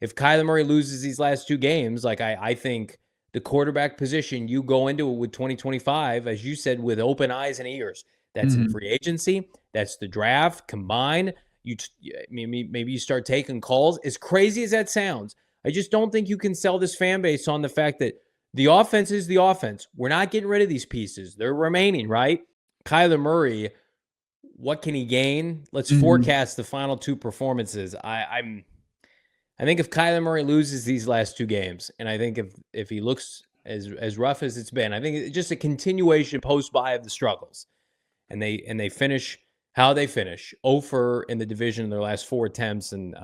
if Kyler Murray loses these last two games, like I think the quarterback position, you go into it with 2025, as you said, with open eyes and ears. That's in Mhm. free agency. That's the draft combined. Maybe you start taking calls. As crazy as that sounds, I just don't think you can sell this fan base on the fact that the offense is the offense. We're not getting rid of these pieces. They're remaining, right? Kyler Murray, what can he gain? Let's Mhm. forecast the final two performances. I think if Kyler Murray loses these last two games, and I think if he looks as rough as it's been, I think it's just a continuation post bye of the struggles, and they finish how they finish, 0 in the division in their last four attempts, and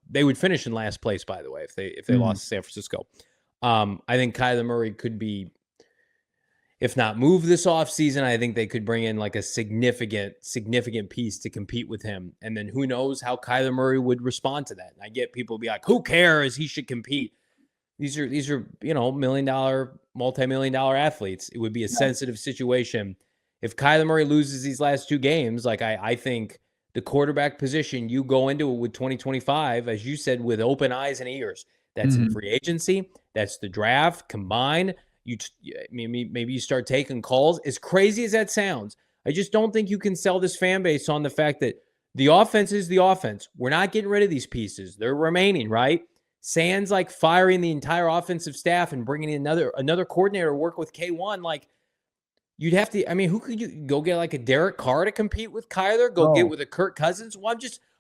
they would finish in last place, by the way, if they Mhm. lost to San Francisco. I think Kyler Murray could be, if not move this offseason, I think they could bring in like a significant piece to compete with him. And then who knows how Kyler Murray would respond to that. And I get people be like, who cares? He should compete. These are, $1 million, multi-million dollar athletes. It would be a Yeah. sensitive situation. If Kyler Murray loses these last two games, like I think the quarterback position, you go into it with 2025, as you said, with open eyes and ears. That's in Mhm. free agency. That's the draft combined. Maybe you start taking calls. As crazy as that sounds, I just don't think you can sell this fan base on the fact that the offense is the offense. We're not getting rid of these pieces. They're remaining, right? Sans like firing the entire offensive staff and bringing in another coordinator to work with K1, like you'd have to. I mean, who could you go get like a Derek Carr to compete with Kyler? Go get No. with a Kirk Cousins? Well,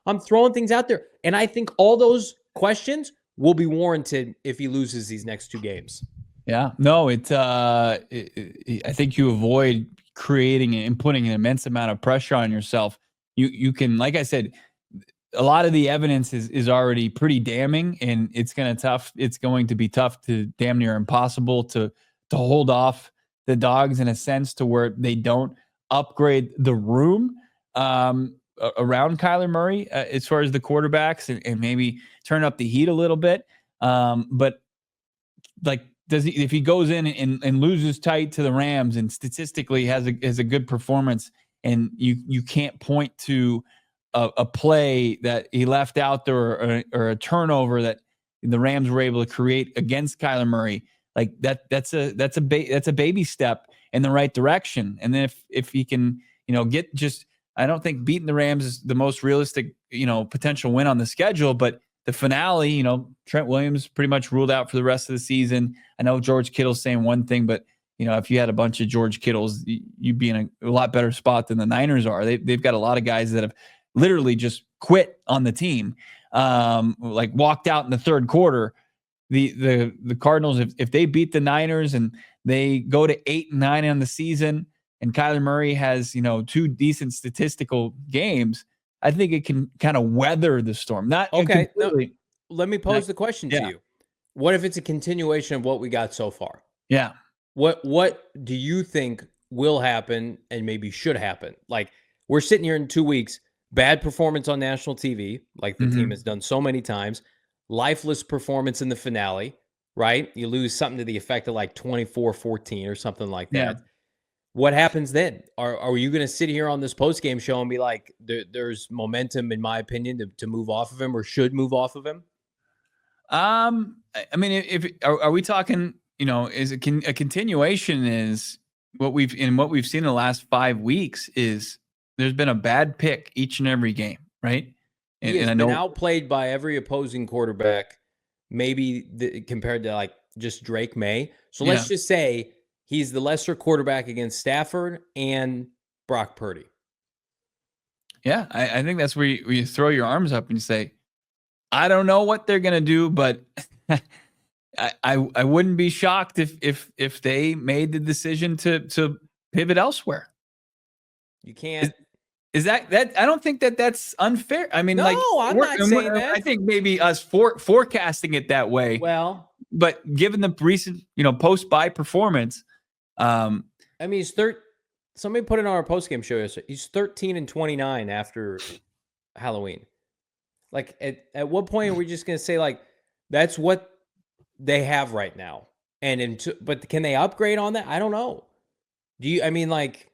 I'm throwing things out there, and I think all those questions will be warranted if he loses these next two games. Yeah. No, I think you avoid creating and putting an immense amount of pressure on yourself. You can, like I said, a lot of the evidence is already pretty damning, and it's going to be tough to damn near impossible to hold off the dogs in a sense to where they don't upgrade the room around Kyler Murray as far as the quarterbacks and maybe turn up the heat a little bit. But like, does he, if he goes in and loses tight to the Rams and statistically has a good performance, and you can't point to a play that he left out there or a turnover that the Rams were able to create against Kyler Murray, like that's a baby step in the right direction. And then if he can, get just, I don't think beating the Rams is the most realistic, potential win on the schedule, but the finale, Trent Williams pretty much ruled out for the rest of the season. I know George Kittle's saying one thing, but if you had a bunch of George Kittles, you'd be in a lot better spot than the Niners are. They've got a lot of guys that have literally just quit on the team, like walked out in the third quarter. The Cardinals, if they beat the Niners and they go to 8-9 on the season, and Kyler Murray has two decent statistical games, I think it can kind of weather the storm. Not Okay, now completely. let me pose the question to Yeah. you: what if it's a continuation of what we got so far? Yeah. What do you think will happen and maybe should happen? Like, we're sitting here in 2 weeks, bad performance on national TV, like the team Mm-hmm. has done so many times, lifeless performance in the finale, right? You lose something to the effect of like 24-14 or something like Yeah. that. What happens then? Are you going to sit here on this post-game show and be like, there's momentum, in my opinion, to move off of him or should move off of him? I mean, if are we talking, is a continuation is what we've seen in the last 5 weeks is there's been a bad pick each and every game, right? He And has I been know, outplayed by every opposing quarterback, maybe compared to like just Drake May. So yeah, let's just say he's the lesser quarterback against Stafford and Brock Purdy. yeah, I think that's where you throw your arms up and you say, I don't know what they're gonna do, but I wouldn't be shocked if they made the decision to pivot elsewhere. You can't. Is that I don't think that's unfair. I mean, like No, I'm not saying that. I think maybe us forecasting it that way, Well, but given the recent, post bye performance, I mean, somebody put it on our post-game show yesterday. He's 13-29 after Halloween. Like, at what point are we just going to say, like, that's what they have right now? But can they upgrade on that? I don't know. I mean, like,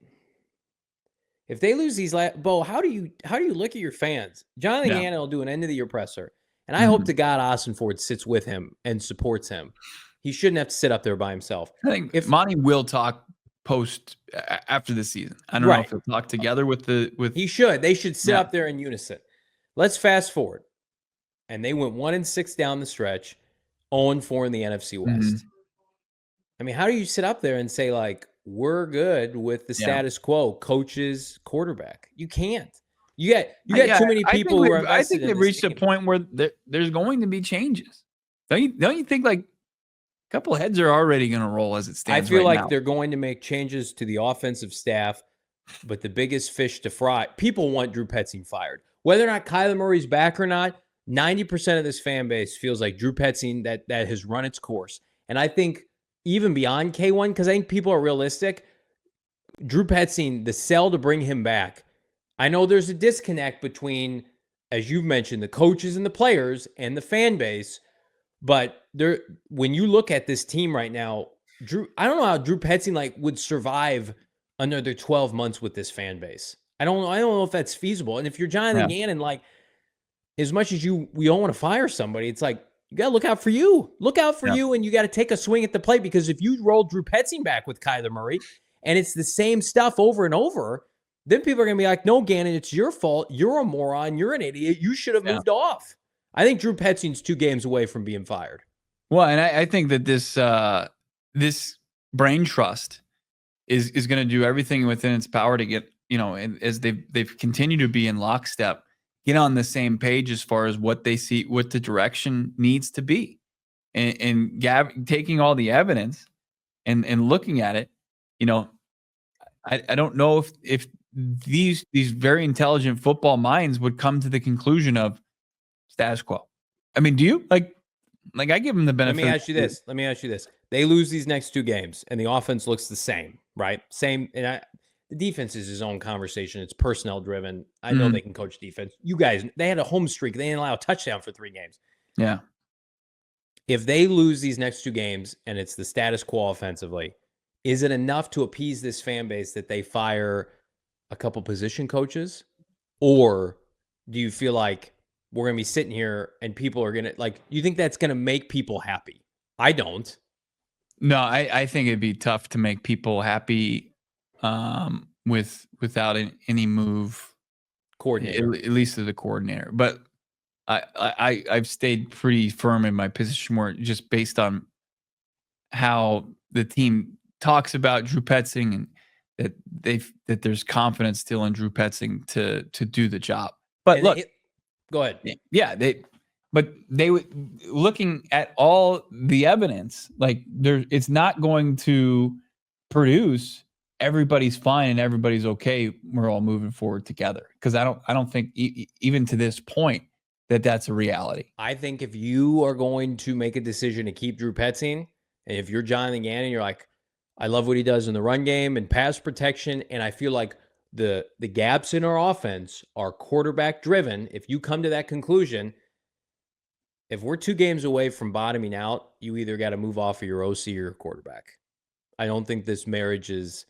if they lose these Bo, how do you look at your fans? Jonathan yeah, Gannon will do an end of the year presser, And I hope to God Austin Ford sits with him and supports him. He shouldn't have to sit up there by himself. I think if Monty will talk post after the season. I don't know if he'll talk together with he should. They should sit up there in unison. Let's fast forward. And they went 1-6 down the stretch, 0-4 in the NFC West. I mean, how do you sit up there and say, like, we're good with the status quo, coaches, quarterback? You can't. You got too many people who are invested. I think they've reached a point where there's going to be changes. Don't you think like a couple of heads are already going to roll as it stands? I feel like now. They're going to make changes to the offensive staff, but the biggest fish to fry, people want Drew Petzing fired. Whether or not Kyler Murray's back or not, 90% of this fan base feels like Drew Petzing that has run its course. And I think even beyond K1, because I think people are realistic, Drew Petzing, the sell to bring him back, I know there's a disconnect between, as you've mentioned, the coaches and the players and the fan base, but when you look at this team right now, I don't know how Drew Petzing would survive another 12 months with this fan base. I don't know if that's feasible. And if you're Jonathan Gannon, as much as we don't want to fire somebody, it's like, you got to look out for you. Look out for you, and you got to take a swing at the plate, because if you roll Drew Petzing back with Kyler Murray and it's the same stuff over and over, then people are going to be like, no, Gannon, it's your fault. You're a moron. You're an idiot. You should have moved off. I think Drew Petzing's 2 games away from being fired. Well, and I think that this brain trust is going to do everything within its power to get, as they've continued to be in lockstep, get on the same page as far as what they see, what the direction needs to be, and taking all the evidence and looking at it. I don't know if these very intelligent football minds would come to the conclusion of status quo. I mean, do you like I give them the benefit? Let me ask you this. They lose these next 2 games and the offense looks the same, right? Same. And the defense is his own conversation. It's personnel driven. I know they can coach defense. You guys, they had a home streak. They didn't allow a touchdown for 3 games. Yeah. If they lose these next 2 games and it's the status quo offensively, is it enough to appease this fan base that they fire a couple position coaches? Or do you feel like we're going to be sitting here and people are going to, you think that's going to make people happy? I don't. No, I think it'd be tough to make people happy without any move coordinator, at least as a coordinator. But I've stayed pretty firm in my position where just based on how the team talks about Drew Petzing and that there's confidence still in Drew Petzing to do the job. But look, go ahead. Yeah, they would, looking at all the evidence, it's not going to produce everybody's fine and everybody's okay. We're all moving forward together, because I don't think even to this point that's a reality. I think if you are going to make a decision to keep Drew Petzing, and if you're Jonathan Gannon, you're like, I love what he does in the run game and pass protection, and I feel like the gaps in our offense are quarterback driven. If you come to that conclusion, if we're 2 games away from bottoming out, you either got to move off of your OC or your quarterback. I don't think this marriage is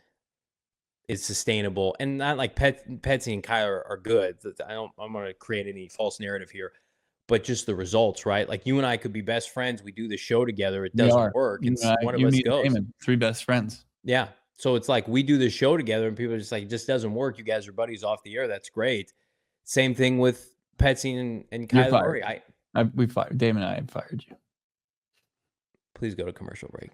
sustainable, and not like Petzing and Kyler are good. I'm going to create any false narrative here, but just the results, right? Like, you and I could be best friends. We do the show together. It doesn't work. It's one of us goes. 3 best friends. Yeah. So it's like we do the show together and people are just like, it just doesn't work. You guys are buddies off the air. That's great. Same thing with Petzing and Kyler Murray. We fired Dave and I have fired you. Please go to commercial break.